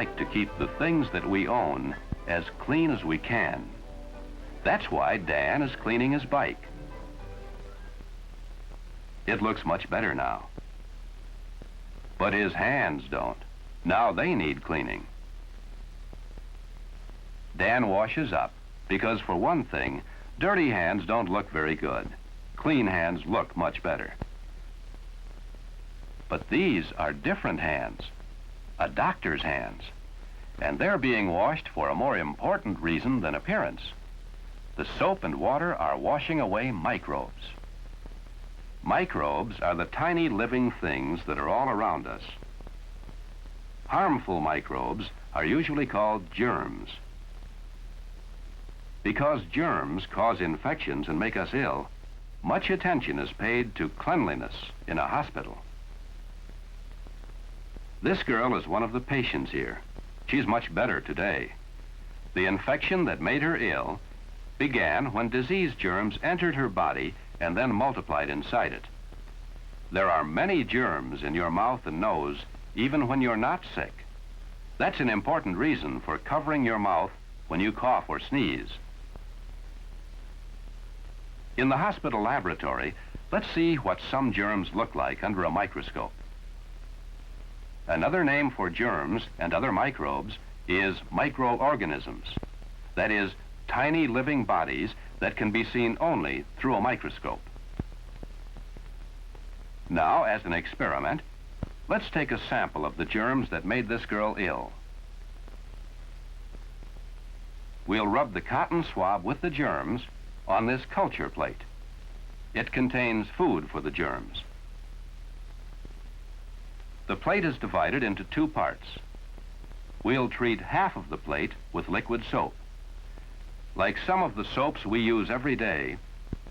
like to keep the things that we own as clean as we can. That's why Dan is cleaning his bike. It looks much better now. But his hands don't. Now they need cleaning. Dan washes up because, for one thing, dirty hands don't look very good. Clean hands look much better. But these are different hands, a doctor's hands, and they're being washed for a more important reason than appearance. The soap and water are washing away microbes. Microbes are the tiny living things that are all around us. Harmful microbes are usually called germs. Because germs cause infections and make us ill, much attention is paid to cleanliness in a hospital. This girl is one of the patients here. She's much better today. The infection that made her ill began when disease germs entered her body and then multiplied inside it. There are many germs in your mouth and nose even when you're not sick. That's an important reason for covering your mouth when you cough or sneeze. In the hospital laboratory, let's see what some germs look like under a microscope. Another name for germs and other microbes is microorganisms. That is, tiny living bodies that can be seen only through a microscope. Now, as an experiment, let's take a sample of the germs that made this girl ill. We'll rub the cotton swab with the germs on this culture plate. It contains food for the germs. The plate is divided into two parts. We'll treat half of the plate with liquid soap. Like some of the soaps we use every day,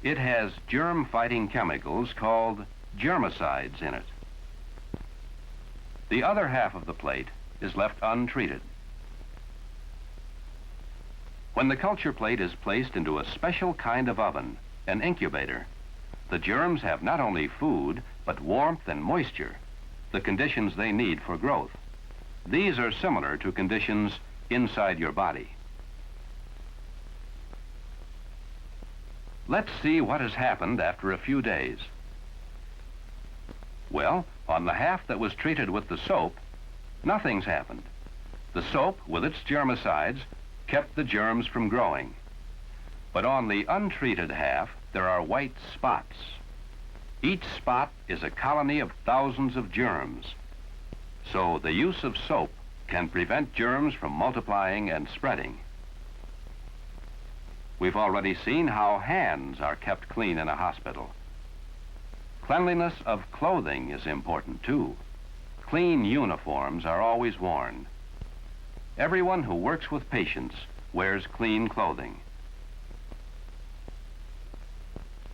it has germ-fighting chemicals called germicides in it. The other half of the plate is left untreated. When the culture plate is placed into a special kind of oven, an incubator, the germs have not only food, but warmth and moisture, the conditions they need for growth. These are similar to conditions inside your body. Let's see what has happened after a few days. Well, on the half that was treated with the soap, nothing's happened. The soap, with its germicides, kept the germs from growing. But on the untreated half, there are white spots. Each spot is a colony of thousands of germs. So the use of soap can prevent germs from multiplying and spreading. We've already seen how hands are kept clean in a hospital. Cleanliness of clothing is important too. Clean uniforms are always worn. Everyone who works with patients wears clean clothing.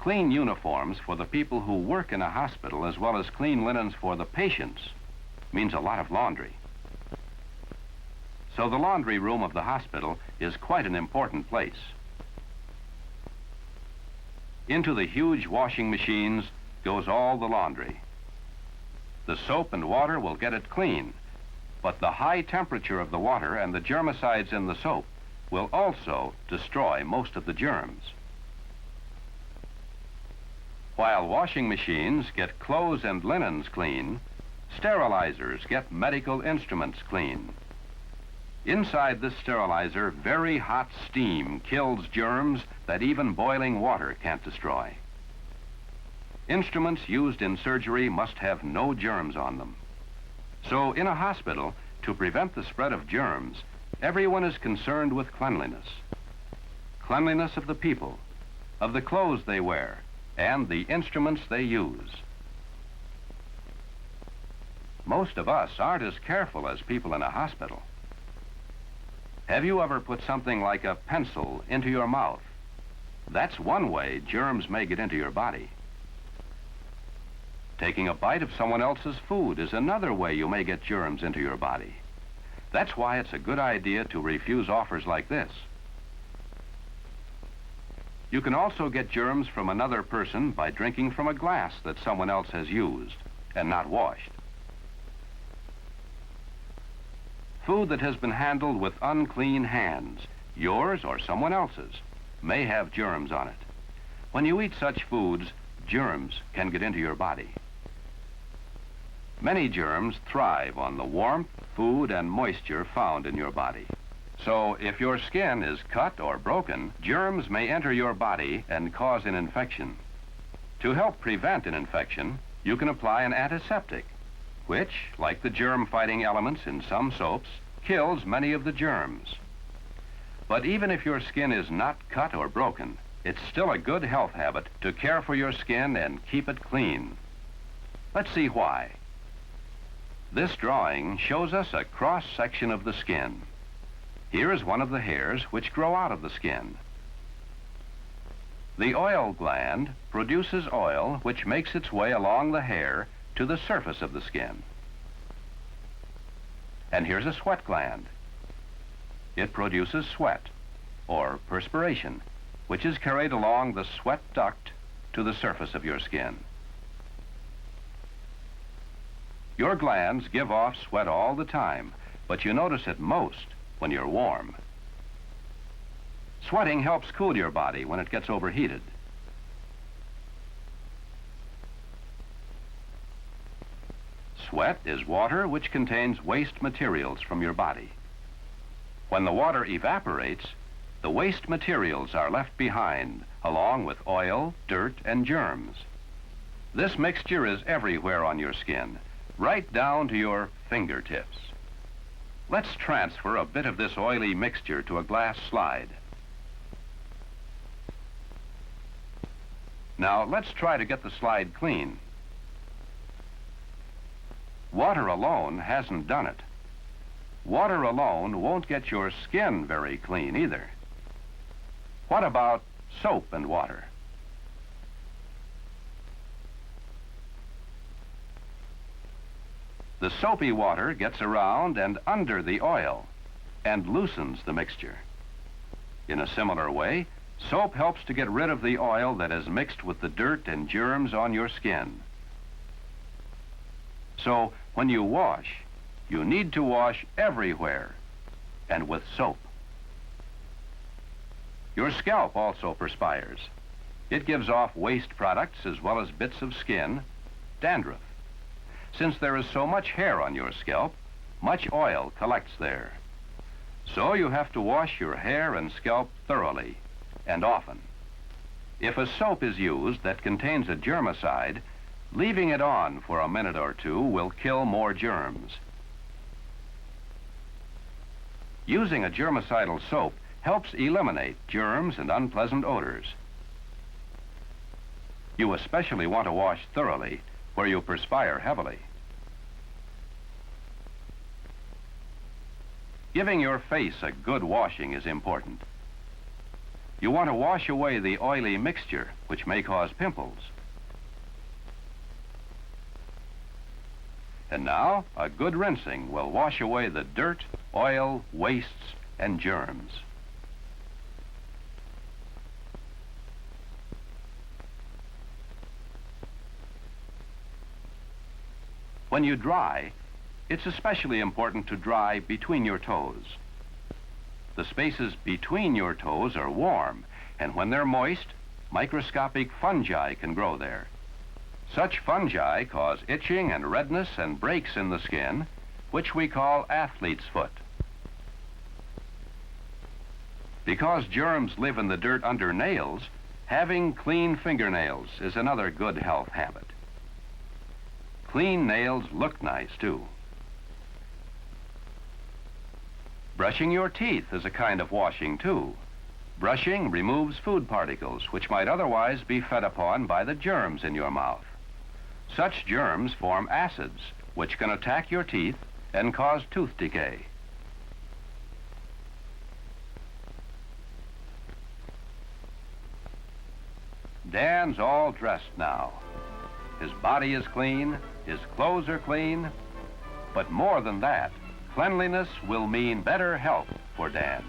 Clean uniforms for the people who work in a hospital, as well as clean linens for the patients, means a lot of laundry. So the laundry room of the hospital is quite an important place. Into the huge washing machines goes all the laundry. The soap and water will get it clean, but the high temperature of the water and the germicides in the soap will also destroy most of the germs. While washing machines get clothes and linens clean, sterilizers get medical instruments clean. Inside this sterilizer, very hot steam kills germs that even boiling water can't destroy. Instruments used in surgery must have no germs on them. So in a hospital, to prevent the spread of germs, everyone is concerned with cleanliness. Cleanliness of the people, of the clothes they wear, and the instruments they use. Most of us aren't as careful as people in a hospital. Have you ever put something like a pencil into your mouth? That's one way germs may get into your body. Taking a bite of someone else's food is another way you may get germs into your body. That's why it's a good idea to refuse offers like this. You can also get germs from another person by drinking from a glass that someone else has used and not washed. Food that has been handled with unclean hands, yours or someone else's, may have germs on it. When you eat such foods, germs can get into your body. Many germs thrive on the warmth, food, and moisture found in your body. So if your skin is cut or broken, germs may enter your body and cause an infection. To help prevent an infection, you can apply an antiseptic, which, like the germ-fighting elements in some soaps, kills many of the germs. But even if your skin is not cut or broken, it's still a good health habit to care for your skin and keep it clean. Let's see why. This drawing shows us a cross-section of the skin. Here is one of the hairs which grow out of the skin. The oil gland produces oil which makes its way along the hair to the surface of the skin. And here's a sweat gland. It produces sweat, or perspiration, which is carried along the sweat duct to the surface of your skin. Your glands give off sweat all the time, but you notice it most when you're warm. Sweating helps cool your body when it gets overheated. Sweat is water which contains waste materials from your body. When the water evaporates, the waste materials are left behind, along with oil, dirt, and germs. This mixture is everywhere on your skin, right down to your fingertips. Let's transfer a bit of this oily mixture to a glass slide. Now, let's try to get the slide clean. Water alone hasn't done it. Water alone won't get your skin very clean either. What about soap and water? The soapy water gets around and under the oil and loosens the mixture. In a similar way, soap helps to get rid of the oil that is mixed with the dirt and germs on your skin. So, when you wash, you need to wash everywhere and with soap. Your scalp also perspires. It gives off waste products as well as bits of skin, dandruff. Since there is so much hair on your scalp, much oil collects there. So you have to wash your hair and scalp thoroughly and often. If a soap is used that contains a germicide, leaving it on for a minute or two will kill more germs. Using a germicidal soap helps eliminate germs and unpleasant odors. You especially want to wash thoroughly where you perspire heavily. Giving your face a good washing is important. You want to wash away the oily mixture, which may cause pimples. And now, a good rinsing will wash away the dirt, oil, wastes, and germs. When you dry, it's especially important to dry between your toes. The spaces between your toes are warm, and when they're moist, microscopic fungi can grow there. Such fungi cause itching and redness and breaks in the skin, which we call athlete's foot. Because germs live in the dirt under nails, having clean fingernails is another good health habit. Clean nails look nice, too. Brushing your teeth is a kind of washing, too. Brushing removes food particles which might otherwise be fed upon by the germs in your mouth. Such germs form acids, which can attack your teeth and cause tooth decay. Dan's all dressed now. His body is clean, his clothes are clean, but more than that, cleanliness will mean better health for Dan.